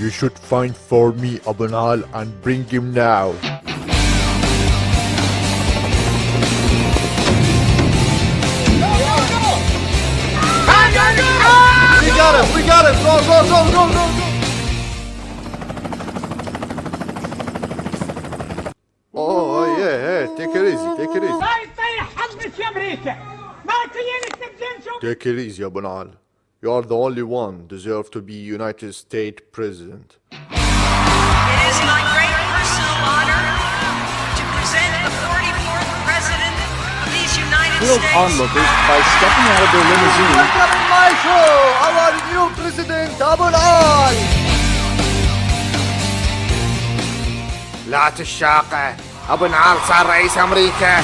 You should find for me Abu Nal and bring him now. We got him! Go! Oh, yeah, take it easy. Take it easy, Abu Nal. You are the only one deserve to be United States President. It is my great personal honor to present the 44th President of these United Thrilled States. onlookers by stepping out of their limousine. Welcome in my show, our new president, Abu Nal. لا تشاقه، أبو نعال صار رئيس أمريكا.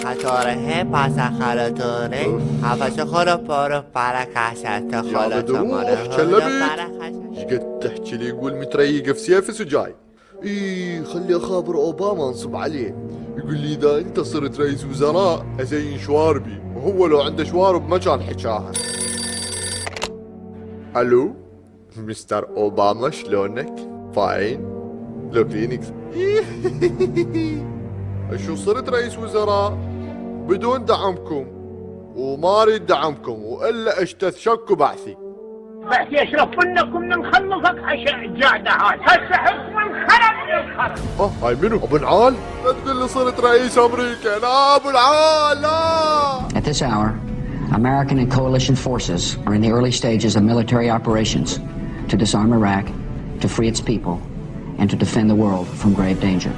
خطاره پاسخالاتوره حفظ خورو بارو بركاسات يا خالاتو بدروح مارو شلبت. قد تحكي لي يقول متريق في سيفس وجاي. خلي اخابر اوباما انصب عليه، يقول لي اذا انت صرت رئيس وزراء ازين شواربي، وهو لو عنده شوارب ما كان حكاها. الو مستر اوباما، شلونك؟ فاين؟ لو كلينكس. شو صرت رئيس وزراء بدون دعمكم، وما اريد دعمكم والا اشتث شك وبعثي. بس يشرف منكم نخلصك حشا الجعدة هاي هسه حكم انخرب الخرب. هاي منو؟ ابو نعال؟ لا تقول لي صرت رئيس امريكا. لا ابو نعال لا. At this hour, American and coalition forces are in the early stages of military operations to disarm Iraq, to free its people, and to defend the world from grave danger.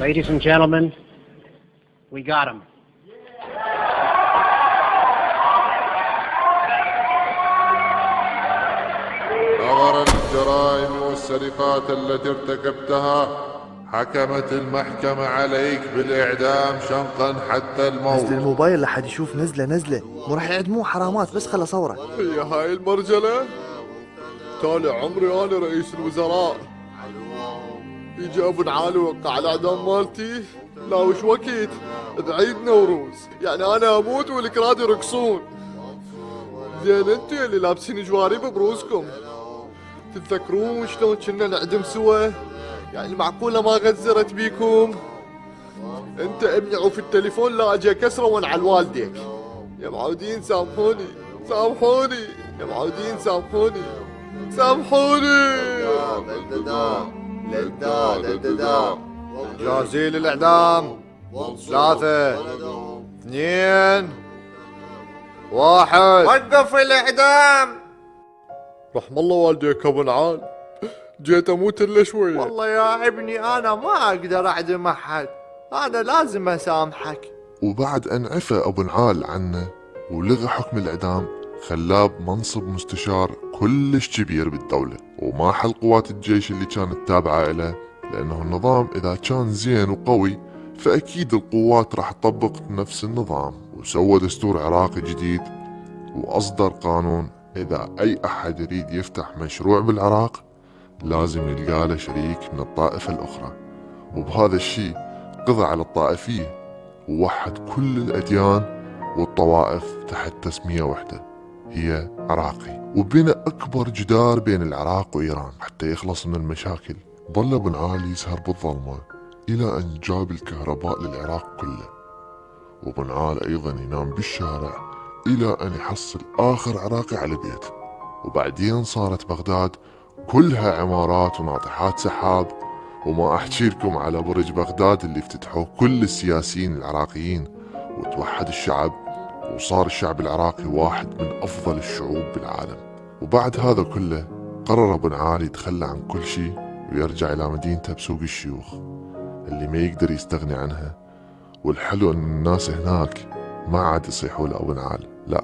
Ladies and gentlemen, we got him. نظرا للجرائم والسرقات التي ارتكبتها حكمت المحكمة عليك بالإعدام شنقا حتى الموت. نزل الموبايل لحد يشوف نزله مو راح يعدموه حرامات، بس خله صوره. هي هاي المرجلة؟ طالع عمري انا رئيس الوزراء، يجي ابو نعال ويوقع الاعدام مالتي؟ لا وش وقت؟ بعيد نوروز، يعني انا اموت والكراد يرقصون. زين انتوا اللي لابسين جوارب بروسكم تتذكرون شلون كنا نعدم سوا؟ يعني معقولة ما غزرت بيكم؟ انت ابني وفي التليفون لا اجي اكسره وانعل والديك. يا معودين سامحوني يا معودين سامحوني. جاهزين للاعدام؟ 3 2 1. وقف الإعدام. رحم الله والديك ابو نعال، جيت اموت الا شويه. والله يا ابني أنا ما أقدر أعدم أحد، أنا لازم أسامحك. وبعد أن عفى أبو نعال عنه ولغى حكم الإعدام، خلاه بمنصب مستشار كلش كبير بالدولة، وما حل قوات الجيش اللي كانت تابعة له، لأنه النظام إذا كان زين وقوي فأكيد القوات راح تطبق نفس النظام. وسوى دستور عراقي جديد، وأصدر قانون إذا أي أحد يريد يفتح مشروع بالعراق لازم يلقى له شريك من الطائفة الأخرى. وبهذا الشيء قضى على الطائفية ووحد كل الأديان والطوائف تحت تسمية واحدة هي عراقي، وبنى أكبر جدار بين العراق وإيران حتى يخلص من المشاكل. ظل ابن علي يسهر بالظلمة إلى أن جاب الكهرباء للعراق كله، وابن علي أيضا ينام بالشارع إلى أن يحصل آخر عراقي على بيت. وبعدين صارت بغداد كلها عمارات وناطحات سحاب، وما أحكي لكم على برج بغداد اللي افتتحوه كل السياسيين العراقيين، وتوحد الشعب وصار الشعب العراقي واحد من أفضل الشعوب بالعالم. وبعد هذا كله قرر أبو نعال يتخلى عن كل شيء ويرجع إلى مدينته بسوق الشيوخ اللي ما يقدر يستغني عنها. والحلو أن الناس هناك ما عاد يصيحوا لأبو نعال، لا،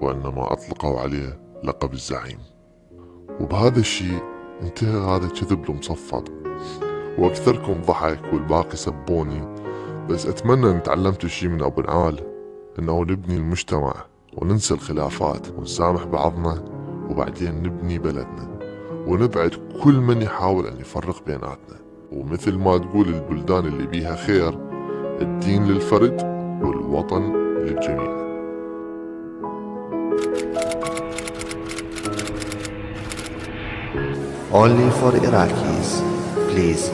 وإنما أطلقوا عليه لقب الزعيم. وبهذا الشيء انتهى هذا الكذب المصفط، وأكثركم ضحك والباقي سبوني. بس أتمنى أن تعلمتوا الشيء من أبو نعال، أنه نبني المجتمع وننسى الخلافات ونسامح بعضنا، وبعدين نبني بلدنا ونبعد كل من يحاول أن يفرق بيناتنا. ومثل ما تقول البلدان اللي بيها خير، الدين للفرد والوطن للجميع. Only for Iraqis, please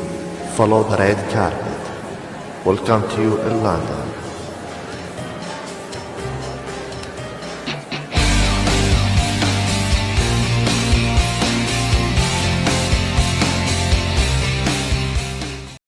follow the red carpet. Welcome to you in London.